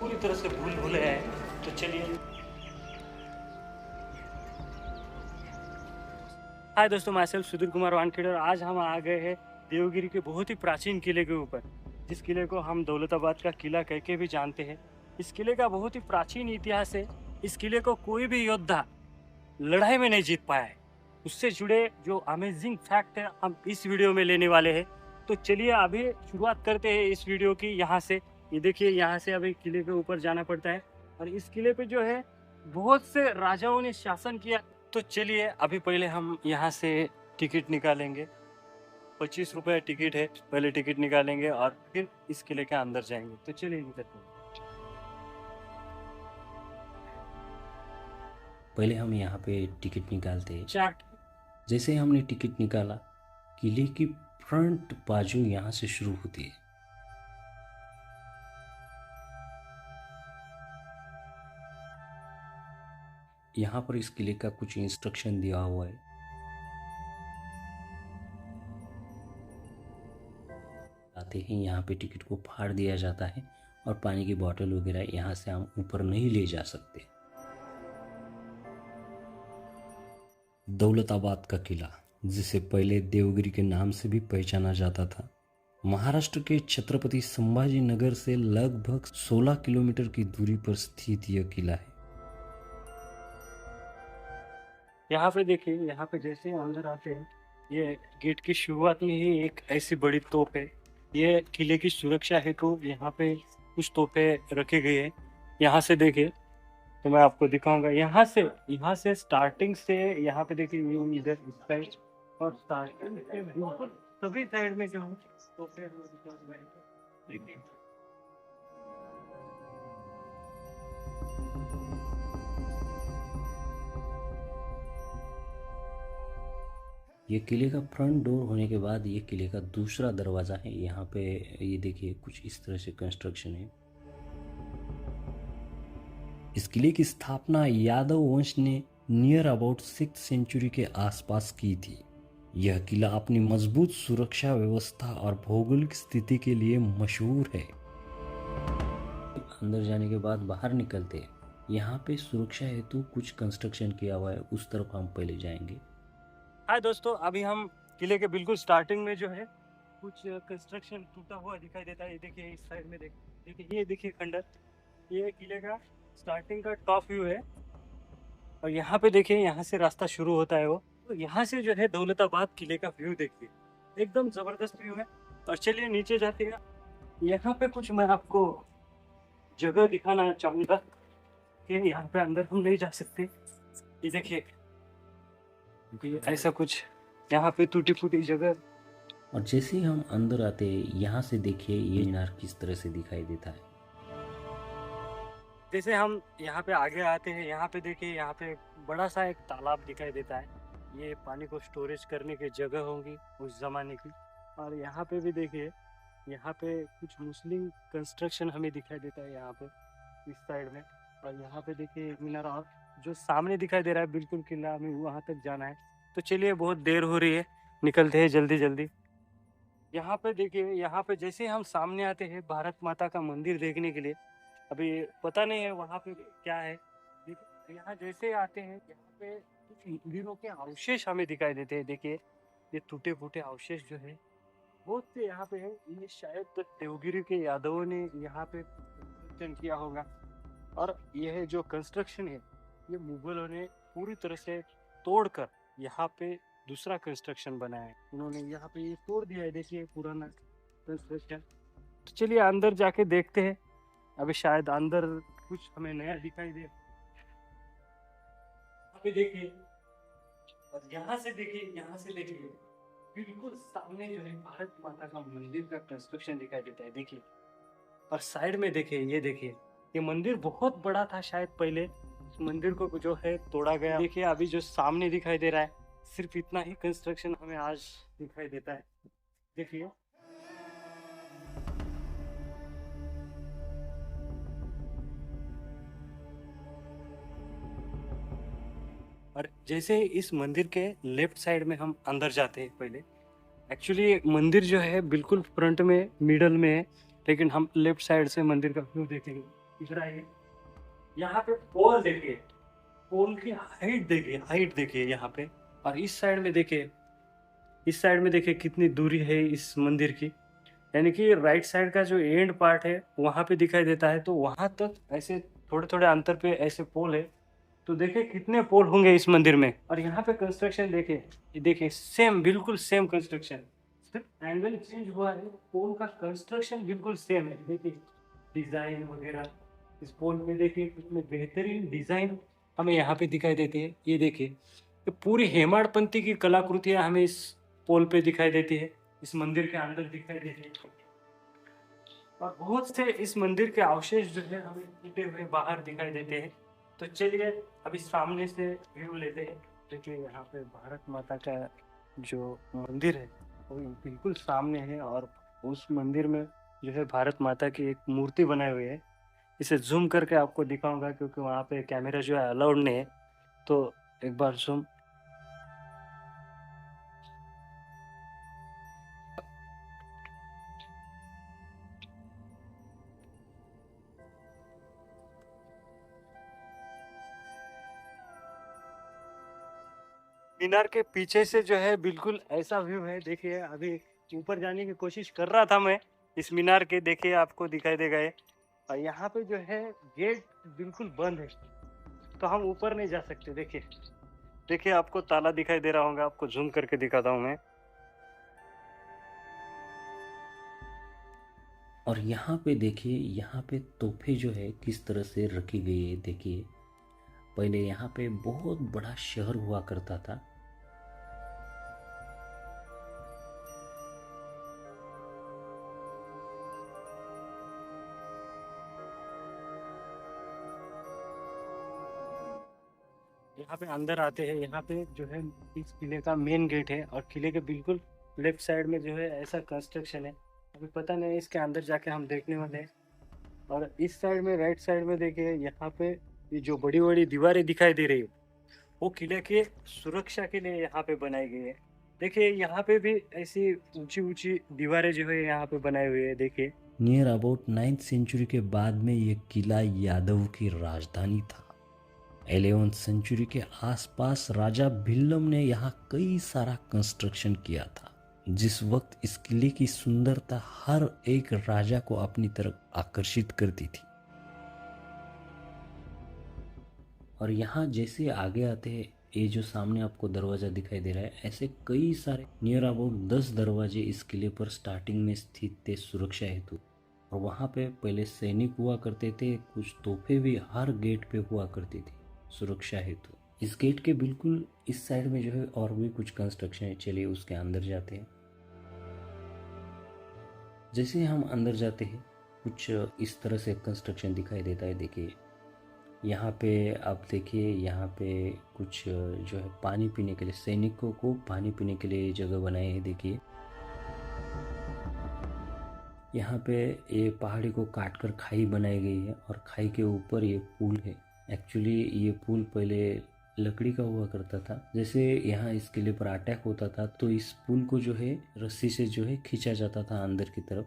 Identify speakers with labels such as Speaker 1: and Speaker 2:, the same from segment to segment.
Speaker 1: पूरी तरह से भूल भुलैया है। तो चलिए। हाय दोस्तों, मैं सेल्फ सुधीर कुमार वानखेड़े और आज हम आ गए हैं देवगिरी के बहुत ही प्राचीन किले के ऊपर, जिस किले को हम दौलताबाद का किला कह के भी जानते हैं। इस किले का बहुत ही प्राचीन इतिहास है। इस किले को कोई भी योद्धा लड़ाई में नहीं जीत पाया है। उससे जुड़े जो अमेजिंग फैक्ट है हम इस वीडियो में लेने वाले हैं। तो चलिए अभी शुरुआत करते हैं इस वीडियो की। यहाँ से ये देखिए, यहाँ से अभी किले के ऊपर जाना पड़ता है और इस किले पे जो है बहुत से राजाओं ने शासन किया। तो चलिए अभी पहले हम यहाँ से टिकट निकालेंगे। 25 रुपये टिकट है। पहले टिकट निकालेंगे और फिर इस किले के अंदर जाएंगे। तो चलिए निकलते हैं।
Speaker 2: पहले हम यहाँ पे टिकट निकालते हैं।
Speaker 1: चार्ट
Speaker 2: जैसे हमने टिकट निकाला, किले की फ्रंट बाजू यहाँ से शुरू होती है। यहाँ पर इस किले का कुछ इंस्ट्रक्शन दिया हुआ है। आते ही यहाँ पे टिकट को फाड़ दिया जाता है और पानी की बोतल वगैरह यहाँ से हम ऊपर नहीं ले जा सकते। दौलताबाद का किला, जिसे पहले देवगिरी के नाम से भी पहचाना जाता था, महाराष्ट्र के छत्रपति संभाजी नगर से लगभग 16 किलोमीटर की दूरी पर स्थित यह किला है।
Speaker 1: यहाँ पे देखिए, यहाँ पे जैसे अंदर आते हैं, ये गेट की शुरुआत में ही एक ऐसी बड़ी तोप है। ये किले की सुरक्षा हेतु यहाँ पे कुछ तोपे रखे गए हैं। यहाँ से देखिए, तो मैं आपको दिखाऊंगा। यहाँ से स्टार्टिंग से यहाँ पे देखिए, ये इधर इस साइड और स्टार्टिंग से बिल्कुल सभी साइड में जो है तोपे देखिए।
Speaker 2: ये किले का फ्रंट डोर होने के बाद ये किले का दूसरा दरवाज़ा है। यहाँ पे ये देखिए कुछ इस तरह से कंस्ट्रक्शन है। इस किले की स्थापना यादव वंश ने नियर अबाउट 6th सेंचुरी के आसपास की थी। यह किला अपनी मजबूत सुरक्षा व्यवस्था और भौगोलिक स्थिति के लिए मशहूर है। अंदर जाने के बाद बाहर निकलते हैं। यहाँ पे सुरक्षा हेतु कुछ कंस्ट्रक्शन किया हुआ है, उस तरफ हम पहले जाएंगे।
Speaker 1: हाय दोस्तों, अभी हम किले के बिल्कुल स्टार्टिंग में जो है कुछ कंस्ट्रक्शन टूटा हुआ दिखाई देता है। ये देखिए, इस साइड में देखिए, ये देखिए खंडर, ये किले का स्टार्टिंग का टॉप व्यू है। और यहाँ पे देखिए, यहाँ से रास्ता शुरू होता है वो। तो यहाँ से जो है दौलताबाद किले का व्यू देखिए, एकदम जबरदस्त व्यू है। और चलिए नीचे जाते हैं। यहाँ पे कुछ मैं आपको जगह दिखाना चाहूँगा कि यहाँ पे अंदर हम नहीं जा सकते। ये देखिए, ऐसा कुछ यहाँ पे टूटी फूटी जगह।
Speaker 2: और जैसे ही हम अंदर आते हैं, यहाँ से देखिए ये मीनार किस तरह से दिखाई देता है।
Speaker 1: जैसे हम यहाँ पे आगे आते हैं, यहाँ पे देखिए, यहाँ पे बड़ा सा एक तालाब दिखाई देता है। ये पानी को स्टोरेज करने की जगह होंगी उस जमाने की। और यहाँ पे भी देखिए, यहाँ पे कुछ मुस्लिम कंस्ट्रक्शन हमें दिखाई देता है यहाँ पे इस साइड में। और यहाँ पे देखिए मीनार, और जो सामने दिखाई दे रहा है बिल्कुल किला, हमें वहाँ तक जाना है। तो चलिए, बहुत देर हो रही है, निकलते हैं जल्दी जल्दी। यहाँ पे देखिए, यहाँ पे जैसे हम सामने आते हैं भारत माता का मंदिर देखने के लिए। अभी पता नहीं है वहाँ पे क्या है। यहाँ जैसे आते हैं, यहाँ पे कुछ मंदिरों के अवशेष हमें दिखाई देते हैं। देखिए, ये टूटे फूटे अवशेष जो है बहुत से यहाँ पे है। ये शायद देवगिरी के यादवों ने यहाँ पे कंस्ट्रक्शन किया होगा। और यह जो कंस्ट्रक्शन है, ये मुगलों ने पूरी तरह से तोड़कर यहाँ पे दूसरा कंस्ट्रक्शन बनाया है। उन्होंने यहाँ पे ये तोड़ दिया है, देखिए पुराना कंस्ट्रक्शन। तो चलिए अंदर जाके देखते हैं। अभी शायद अंदर कुछ हमें नया दिखाई दे। अभी देखिए, और यहाँ से देखिए, यहाँ से देखिए, बिल्कुल सामने जो है भारत माता का मंदिर का कंस्ट्रक्शन दिखाई देता है। देखिए, और साइड में देखिए, ये देखिए, ये मंदिर बहुत बड़ा था शायद पहले। इस मंदिर को जो है तोड़ा गया। देखिए, अभी जो सामने दिखाई दे रहा है, सिर्फ इतना ही कंस्ट्रक्शन हमें आज दिखाई देता है। देखिए, और जैसे इस मंदिर के लेफ्ट साइड में हम अंदर जाते हैं पहले। एक्चुअली मंदिर जो है बिल्कुल फ्रंट में मिडल में है, लेकिन हम लेफ्ट साइड से मंदिर का व्यू देखेंगे। इधर आइए। यहाँ पे पोल देखिए, पोल की हाइट देखिए यहाँ पे। और इस साइड में देखिए, इस साइड में देखिए कितनी दूरी है इस मंदिर की। यानी कि राइट साइड का जो एंड पार्ट है वहाँ पे दिखाई देता है, तो वहाँ तक ऐसे थोड़े थोड़े अंतर पे ऐसे पोल है। तो देखिए कितने पोल होंगे इस मंदिर में। और यहाँ पे कंस्ट्रक्शन देखिए, ये देखिए सेम, बिल्कुल सेम कंस्ट्रक्शन, सिर्फ एंगल चेंज हुआ है, पोल का कंस्ट्रक्शन बिल्कुल सेम है। देखिए डिजाइन वगैरह इस पोल में देखिए कितने बेहतरीन डिजाइन हमें यहाँ पे दिखाई देती है। ये देखिए, ये पूरी हेमाडपंथी की कलाकृतियां हमें इस पोल पे दिखाई देती है, इस मंदिर के अंदर दिखाई देती है। और बहुत से इस मंदिर के अवशेष जो है हमें टूटे हुए बाहर दिखाई देते हैं। तो चलिए अभी सामने से व्यू लेते हैं। देखिए यहाँ पे भारत माता का जो मंदिर है वो बिल्कुल सामने है, और उस मंदिर में जो है भारत माता की एक मूर्ति बनाई हुई है। इसे जूम करके आपको दिखाऊंगा क्योंकि वहाँ पे कैमरा जो है अलाउड नहीं है। तो एक बार जूम। मीनार के पीछे से जो है बिल्कुल ऐसा व्यू है। देखिए अभी ऊपर जाने की कोशिश कर रहा था मैं इस मीनार के, देखिए आपको दिखाई देगा ये। और यहाँ पे जो है गेट बिल्कुल बंद है, तो हम ऊपर नहीं जा सकते। देखिए देखिए आपको ताला दिखाई दे रहा होगा, आपको जूम करके दिखाता हूँ मैं।
Speaker 2: और यहाँ पे देखिए, यहाँ पे तोहफे जो है किस तरह से रखी गई है। देखिए पहले यहाँ पे बहुत बड़ा शहर हुआ करता था।
Speaker 1: यहाँ पे अंदर आते हैं, यहाँ पे जो है इस किले का मेन गेट है, और किले के बिल्कुल लेफ्ट साइड में जो है ऐसा कंस्ट्रक्शन है। अभी पता नहीं, इसके अंदर जाके हम देखने वाले हैं। और इस साइड में, राइट साइड में देखिए, यहाँ पे ये जो बड़ी बड़ी दीवारें दिखाई दे रही है वो किले के सुरक्षा के लिए यहाँ पे बनाई गई है। देखिए यहाँ पे भी ऐसी ऊंची ऊंची दीवारें जो है यहाँ पे बनाई हुई है। देखिए
Speaker 2: नियर अबाउट 9th सेंचुरी के बाद में ये किला यादव की राजधानी था। 11th सेंचुरी के आसपास राजा भिल्लम ने यहाँ कई सारा कंस्ट्रक्शन किया था। जिस वक्त इस किले की सुंदरता हर एक राजा को अपनी तरफ आकर्षित करती थी। और यहाँ जैसे आगे आते हैं, ये जो सामने आपको दरवाज़ा दिखाई दे रहा है, ऐसे कई सारे नियर अबाउट 10 दरवाजे इस किले पर स्टार्टिंग में स्थित थे सुरक्षा हेतु। और वहाँ पे पहले सैनिक हुआ करते थे, कुछ तोहफे भी हर गेट पे हुआ करती थी सुरक्षा हेतु। इस गेट के बिल्कुल इस साइड में जो है और भी कुछ कंस्ट्रक्शन है, चलिए उसके अंदर जाते हैं। जैसे हम अंदर जाते हैं कुछ इस तरह से कंस्ट्रक्शन दिखाई देता है। देखिए यहाँ पे आप देखिए, यहाँ पे कुछ जो है पानी पीने के लिए, सैनिकों को पानी पीने के लिए जगह बनाई है। देखिए यहाँ पे ये पहाड़ी को काट कर खाई बनाई गई है, और खाई के ऊपर ये पुल है। एक्चुअली ये पुल पहले लकड़ी का हुआ करता था। जैसे यहाँ इस किले पर अटैक होता था तो इस पुल को जो है रस्सी से जो है खींचा जाता था अंदर की तरफ।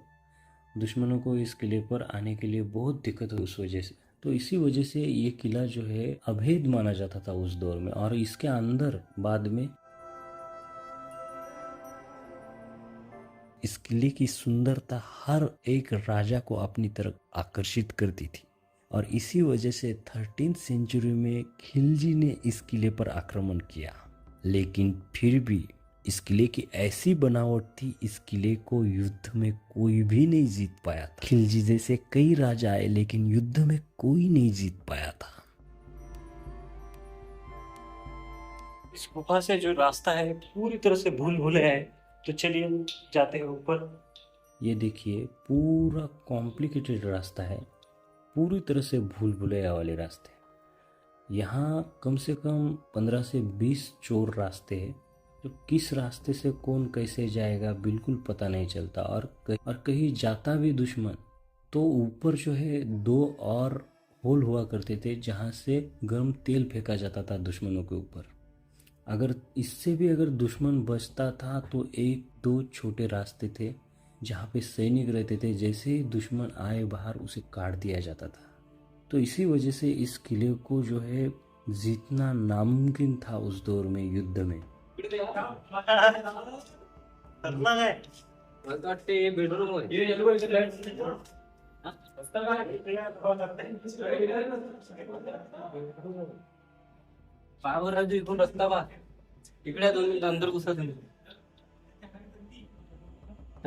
Speaker 2: दुश्मनों को इस किले पर आने के लिए बहुत दिक्कत हुई उस वजह से। तो इसी वजह से ये किला जो है अभेद माना जाता था उस दौर में। और इसके अंदर बाद में इस किले की सुंदरता हर एक राजा को अपनी तरफ आकर्षित करती थी। और इसी वजह से 13th सेंचुरी में खिलजी ने इस किले पर आक्रमण किया। लेकिन फिर भी इस किले की ऐसी बनावट थी, इस किले को युद्ध में कोई भी नहीं जीत पाया था। खिलजी जैसे कई राजा आए लेकिन युद्ध में कोई नहीं जीत पाया था।
Speaker 1: इस गुफा से जो रास्ता है पूरी तरह से भूल भुलैया है। तो चलिए जाते हैं ऊपर।
Speaker 2: ये देखिए पूरा कॉम्प्लिकेटेड रास्ता है, पूरी तरह से भूल भुलैया वाले रास्ते। यहाँ कम से कम 15 से 20 चोर रास्ते हैं, तो किस रास्ते से कौन कैसे जाएगा बिल्कुल पता नहीं चलता। और कहीं जाता भी दुश्मन तो ऊपर जो है 2 और होल हुआ करते थे जहाँ से गर्म तेल फेंका जाता था दुश्मनों के ऊपर। अगर इससे भी अगर दुश्मन बचता था तो 1-2 छोटे रास्ते थे जहाँ पे सैनिक रहते थे, जैसे ही दुश्मन आए बाहर उसे काट दिया जाता था। तो इसी वजह से इस किले को जो है जीतना नामुमकिन था उस दौर में युद्ध में।
Speaker 1: पावराजी इकडून रस्ता बा इकडे 2 मिनिट अंदर घुसा तुम्ही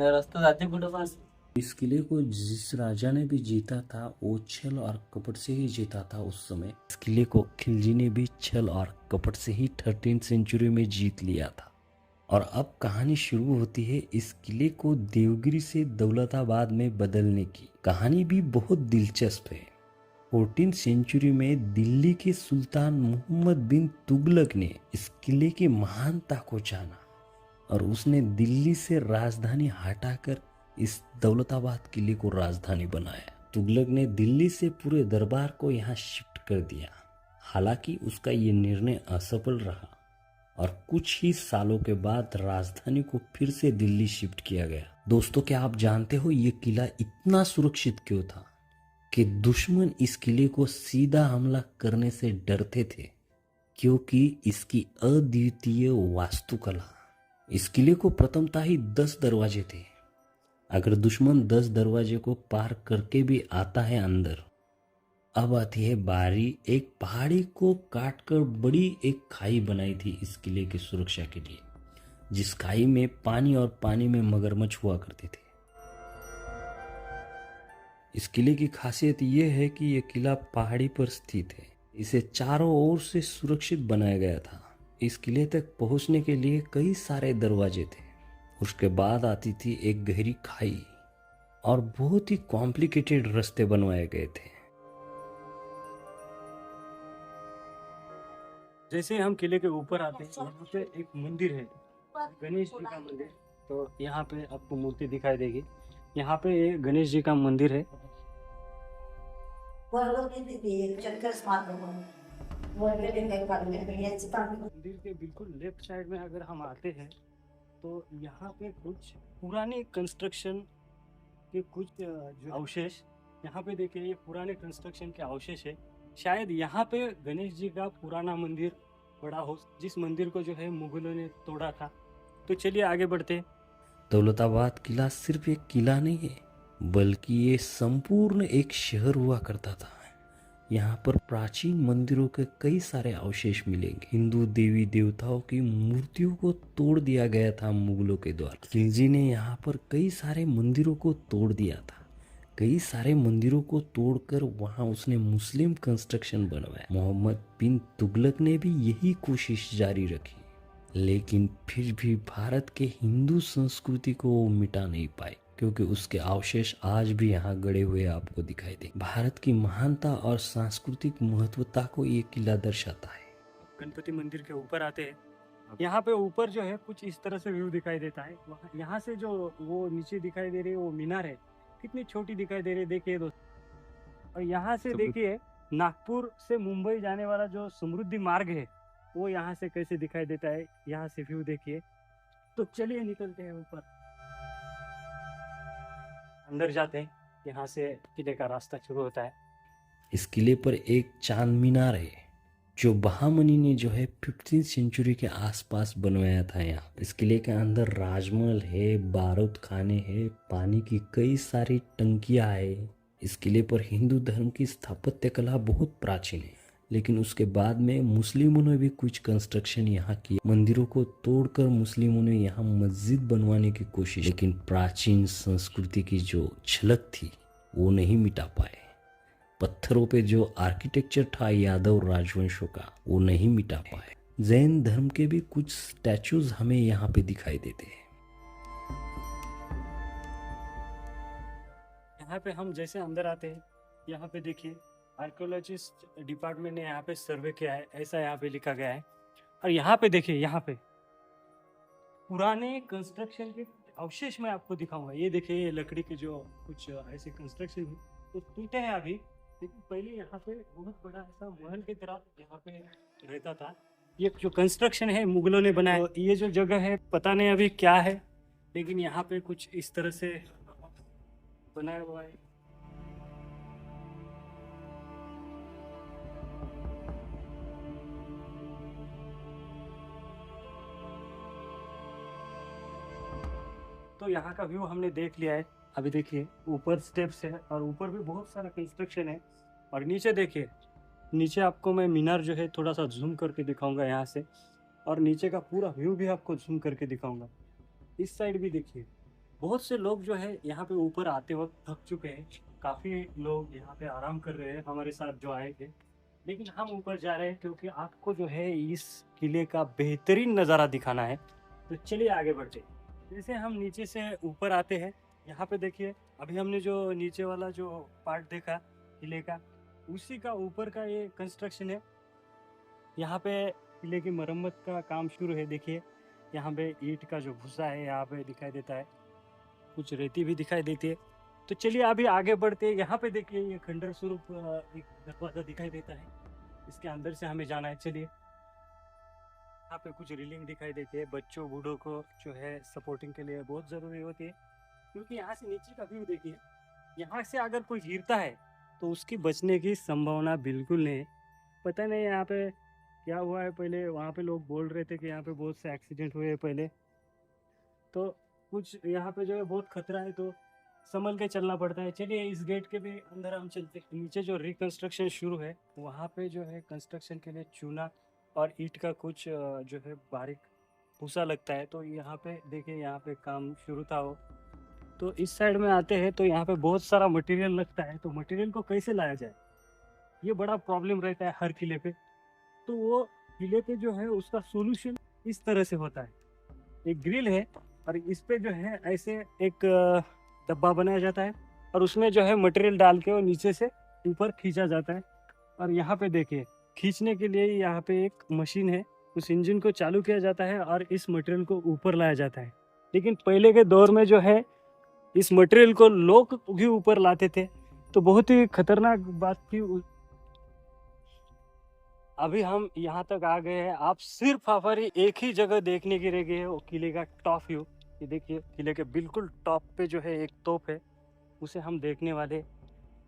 Speaker 1: रास्ता जाते कुठं पास।
Speaker 2: इस किले को जिस राजा ने भी जीता था वो छल और कपट से ही जीता था उस समय। इस किले को खिलजी ने भी छल और कपट से ही 13वीं सेंचुरी में जीत लिया था। और अब कहानी शुरू होती है इस किले को देवगिरी से दौलताबाद में बदलने की। कहानी भी बहुत दिलचस्प है। 14वीं सेंचुरी में दिल्ली के सुल्तान मोहम्मद बिन तुगलक ने इस किले की महानता को जाना और उसने दिल्ली से राजधानी हटाकर इस दौलताबाद किले को राजधानी बनाया। तुगलक ने दिल्ली से पूरे दरबार को यहाँ शिफ्ट कर दिया। हालांकि उसका ये निर्णय असफल रहा और कुछ ही सालों के बाद राजधानी को फिर से दिल्ली शिफ्ट किया गया। दोस्तों, क्या आप जानते हो ये किला इतना सुरक्षित क्यों था कि दुश्मन इस किले को सीधा हमला करने से डरते थे? क्योंकि इसकी अद्वितीय वास्तुकला। इस किले को प्रथमतः ही 10 दरवाजे थे। अगर दुश्मन 10 दरवाजे को पार करके भी आता है अंदर, अब आती है बारी। एक पहाड़ी को काटकर बड़ी एक खाई बनाई थी इस किले की सुरक्षा के लिए, जिस खाई में पानी और पानी में मगरमच्छ हुआ करते थे। इस किले की खासियत यह है कि यह किला पहाड़ी पर स्थित है। इसे चारों ओर से सुरक्षित बनाया गया था। इस किले तक पहुंचने के लिए कई सारे दरवाजे थे। उसके बाद आती थी एक गहरी खाई और बहुत ही कॉम्प्लिकेटेड रास्ते बनवाए गए थे।
Speaker 1: जैसे हम किले के ऊपर आते हैं, यहाँ पे एक मंदिर है, गणेश जी का मंदिर। तो यहाँ पे आपको मूर्ति दिखाई देगी। यहाँ पे ये गणेश जी का मंदिर है। मंदिर के बिल्कुल लेफ्ट साइड में अगर हम आते हैं तो यहाँ पे कुछ पुराने कंस्ट्रक्शन के कुछ जो अवशेष, यहाँ पे देखिए ये पुराने कंस्ट्रक्शन के अवशेष है। शायद यहाँ पे गणेश जी का पुराना मंदिर पड़ा हो, जिस मंदिर को जो है मुगलों ने तोड़ा था। तो चलिए आगे बढ़ते।
Speaker 2: दौलताबाद किला सिर्फ एक किला नहीं है, बल्कि ये संपूर्ण एक शहर हुआ करता था। यहाँ पर प्राचीन मंदिरों के कई सारे अवशेष मिलेंगे। हिंदू देवी देवताओं की मूर्तियों को तोड़ दिया गया था मुगलों के द्वारा। खिलजी ने यहाँ पर कई सारे मंदिरों को तोड़ दिया था। कई सारे मंदिरों को तोड़कर वहाँ उसने मुस्लिम कंस्ट्रक्शन बनवाया। मोहम्मद बिन तुगलक ने भी यही कोशिश जारी रखी, लेकिन फिर भी भारत के हिंदू संस्कृति को वो मिटा नहीं पाए, क्योंकि उसके अवशेष आज भी यहाँ गड़े हुए आपको दिखाई देंगे। भारत की महानता और सांस्कृतिक महत्वता को ये किला दर्शाता है।
Speaker 1: गणपति मंदिर के ऊपर आते हैं। यहाँ पे ऊपर जो है कुछ इस तरह से व्यू दिखाई देता है। यहाँ से जो वो नीचे दिखाई दे रही है वो मीनार है, कितनी छोटी दिखाई दे रही है, देखिए दोस्तों। और यहाँ से देखिए नागपुर से मुंबई जाने वाला जो समृद्धि मार्ग है वो यहाँ से कैसे दिखाई देता है। यहाँ से व्यू देखिए। तो चलिए निकलते हैं ऊपर, अंदर जाते हैं। यहाँ से किले का रास्ता शुरू होता है।
Speaker 2: इस किले पर एक चांद मीनार है जो बहामनी ने जो है 15वीं सेंचुरी के आसपास बनवाया था। यहाँ इस किले के अंदर राजमहल है, बारूद खाने है, पानी की कई सारी टंकियां है। इस किले पर हिंदू धर्म की स्थापत्य कला बहुत प्राचीन है, लेकिन उसके बाद में मुस्लिमों ने भी कुछ कंस्ट्रक्शन यहाँ किए। मंदिरों को तोड़कर मुस्लिमों ने यहाँ मस्जिद बनवाने की कोशिश, लेकिन प्राचीन संस्कृति की जो झलक थी वो नहीं मिटा पाए। पत्थरों पे जो आर्किटेक्चर था यादव राजवंशों का वो नहीं मिटा पाए। जैन धर्म के भी कुछ स्टैचूज हमें यहाँ पे दिखाई देते हैं।
Speaker 1: यहाँ पे हम जैसे अंदर आते हैं, यहाँ पे देखिए आर्कियोलॉजिस्ट डिपार्टमेंट ने यहाँ पे सर्वे किया है, ऐसा यहाँ पे लिखा गया है। और यहाँ पे देखिए, यहाँ पे पुराने कंस्ट्रक्शन के अवशेष मैं आपको दिखाऊंगा। ये देखिए, ये लकड़ी के जो कुछ ऐसे कंस्ट्रक्शन तो टूटे हैं अभी, लेकिन पहले यहाँ पे बहुत बड़ा ऐसा महल की तरह यहाँ पे रहता था। ये जो कंस्ट्रक्शन है मुगलों ने बनाया। तो ये जो जगह है पता नहीं अभी क्या है, लेकिन यहाँ पे कुछ इस तरह से बनाया हुआ है। तो यहाँ का व्यू हमने देख लिया है। अभी देखिए ऊपर स्टेप्स है और ऊपर भी बहुत सारा कंस्ट्रक्शन है। और नीचे देखिए, नीचे आपको मैं मीनार जो है थोड़ा सा जूम करके दिखाऊंगा यहाँ से, और नीचे का पूरा व्यू भी आपको जूम करके दिखाऊंगा। इस साइड भी देखिए, बहुत से लोग जो है यहाँ पे ऊपर आते वक्त थक चुके हैं। काफ़ी लोग यहाँ पे आराम कर रहे हैं हमारे साथ जो आए थे, लेकिन हम ऊपर जा रहे हैं क्योंकि आपको जो है इस किले का बेहतरीन नज़ारा दिखाना है। तो चलिए आगे बढ़ते हैं। जैसे हम नीचे से ऊपर आते हैं, यहाँ पे देखिए अभी हमने जो नीचे वाला जो पार्ट देखा किले का, उसी का ऊपर का ये कंस्ट्रक्शन है। यहाँ पे किले की मरम्मत का काम शुरू है। देखिए यहाँ पे ईंट का जो भूसा है यहाँ पे दिखाई देता है, कुछ रेती भी दिखाई देती है। तो चलिए अभी आगे बढ़ते हैं। यहाँ पे देखिए ये खंडर स्वरूप एक दरवाजा दिखाई देता है, इसके अंदर से हमें जाना है। चलिए, यहाँ पे कुछ रीलिंग दिखाई देती है, बच्चों बूढ़ों को जो है सपोर्टिंग के लिए बहुत ज़रूरी होती है। क्योंकि यहाँ से नीचे का व्यू देखिए, यहाँ से अगर कोई गिरता है तो उसकी बचने की संभावना बिल्कुल नहीं है। पता नहीं यहाँ पे क्या हुआ है, पहले वहाँ पे लोग बोल रहे थे कि यहाँ पे बहुत से एक्सीडेंट हुए हैं पहले, तो कुछ यहाँ पे जो है बहुत खतरा है, तो संभल के चलना पड़ता है। चलिए इस गेट के भी अंदर हम चलते हैं। नीचे जो रिकंस्ट्रक्शन शुरू है वहाँ पे जो है कंस्ट्रक्शन के लिए चूना और ईंट का कुछ जो है बारीक भूसा लगता है। तो यहाँ पे देखिए, यहाँ पे काम शुरू था वो। तो इस साइड में आते हैं तो यहाँ पे बहुत सारा मटेरियल लगता है। तो मटेरियल को कैसे लाया जाए, ये बड़ा प्रॉब्लम रहता है हर किले पे। तो वो किले पे जो है उसका सोल्यूशन इस तरह से होता है। एक ग्रिल है और इस पे जो है ऐसे एक डब्बा बनाया जाता है और उसमें जो है मटेरियल डाल के वो नीचे से ऊपर खींचा जाता है। और यहाँ पे देखिए, खींचने के लिए यहाँ पे एक मशीन है, उस इंजन को चालू किया जाता है और इस मटेरियल को ऊपर लाया जाता है। लेकिन पहले के दौर में जो है इस मटेरियल को लोग भी ऊपर लाते थे, तो बहुत ही खतरनाक बात थी। अभी हम यहाँ तक आ गए हैं। आप सिर्फ हमारी एक ही जगह देखने की रह गई है, वो किले का टॉप व्यू। ये देखिए किले के बिल्कुल टॉप पे जो है एक तोप है, उसे हम देखने वाले।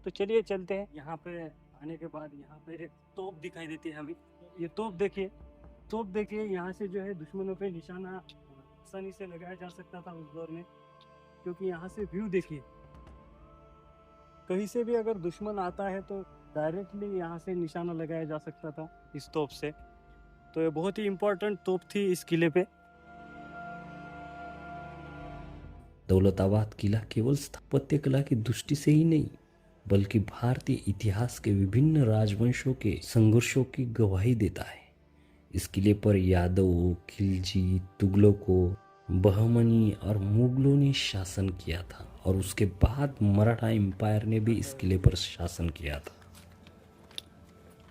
Speaker 1: तो चलिए चलते हैं। यहाँ पे आने के बाद यहाँ पे एक तोप दिखाई देती है हमें। ये तोप देखिए, यहाँ से जो है दुश्मनों पे निशाना आसानी से लगाया जा सकता था उस दौर में, क्योंकि यहाँ से व्यू देखिए, कहीं से भी अगर दुश्मन आता है तो डायरेक्टली यहाँ से निशाना लगाया जा सकता था इस तोप से। तो ये बहुत ही इम्पोर्टेंट तोप थी इस किले पे।
Speaker 2: दौलताबाद किला केवल स्थापत्य कला की दृष्टि से ही नहीं, बल्कि भारतीय इतिहास के विभिन्न राजवंशों के संघर्षों की गवाही देता है। इस किले पर यादवों, खिलजी, तुगलकों, बहमनी और मुगलों ने शासन किया था, और उसके बाद मराठा एम्पायर ने भी इस किले पर शासन किया था।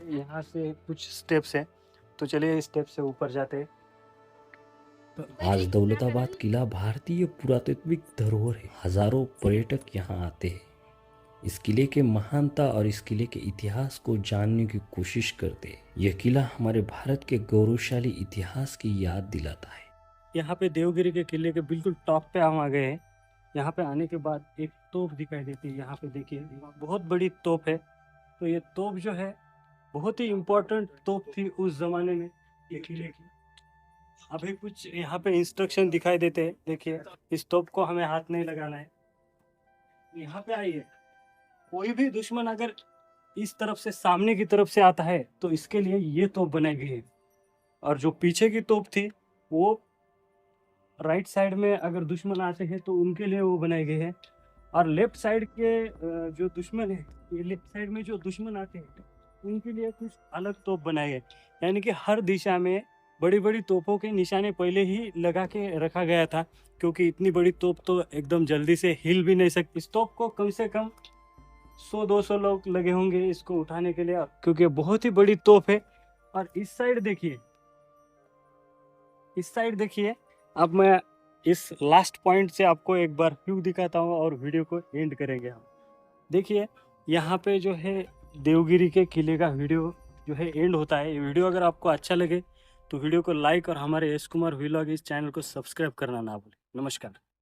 Speaker 1: यहाँ से कुछ स्टेप्स हैं, तो चलिए स्टेप से ऊपर जाते हैं।
Speaker 2: आज दौलताबाद किला भारतीय पुरातात्विक धरोहर है। हजारों पर्यटक यहाँ आते हैं, इस किले के महानता और इस किले के इतिहास को जानने की कोशिश करते हैं। यह किला हमारे भारत के गौरवशाली इतिहास की याद दिलाता है।
Speaker 1: यहाँ पे देवगिरी के किले के बिल्कुल टॉप पे हम आ गए हैं। यहाँ पे आने के बाद एक तोप दिखाई देती है। यहाँ पे देखिए बहुत बड़ी तोप है। तो ये तोप जो है बहुत ही इम्पोर्टेंट तोप थी उस जमाने में ये किले की। अभी कुछ यहाँ पे इंस्ट्रक्शन दिखाई देते हैं। देखिए इस तोप को हमें हाथ नहीं लगाना है। यहाँ पे आइए, कोई भी दुश्मन अगर इस तरफ से सामने की तरफ से आता है तो इसके लिए ये तोप बनाई गई है। और जो पीछे की तोप थी वो राइट साइड में अगर दुश्मन आते हैं तो उनके लिए वो बनाए गए हैं। और लेफ्ट साइड के जो दुश्मन है, ये लेफ्ट साइड में जो दुश्मन आते हैं उनके लिए कुछ अलग तोप बनाए गए। यानी कि हर दिशा में बड़ी बड़ी तोपों के निशाने पहले ही लगा के रखा गया था, क्योंकि इतनी बड़ी तोप तो एकदम जल्दी से हिल भी नहीं सकती। इस तोप को कम से कम 100-200 लोग लगे होंगे इसको उठाने के लिए, क्योंकि बहुत ही बड़ी तोप है। और इस साइड देखिए, अब मैं इस लास्ट पॉइंट से आपको एक बार व्यू दिखाता हूँ और वीडियो को एंड करेंगे हम। देखिए यहाँ पे जो है देवगिरी के किले का वीडियो जो है एंड होता है। ये वीडियो अगर आपको अच्छा लगे तो वीडियो को लाइक और हमारे एस कुमार व्लॉग इस चैनल को सब्सक्राइब करना ना भूलें। नमस्कार।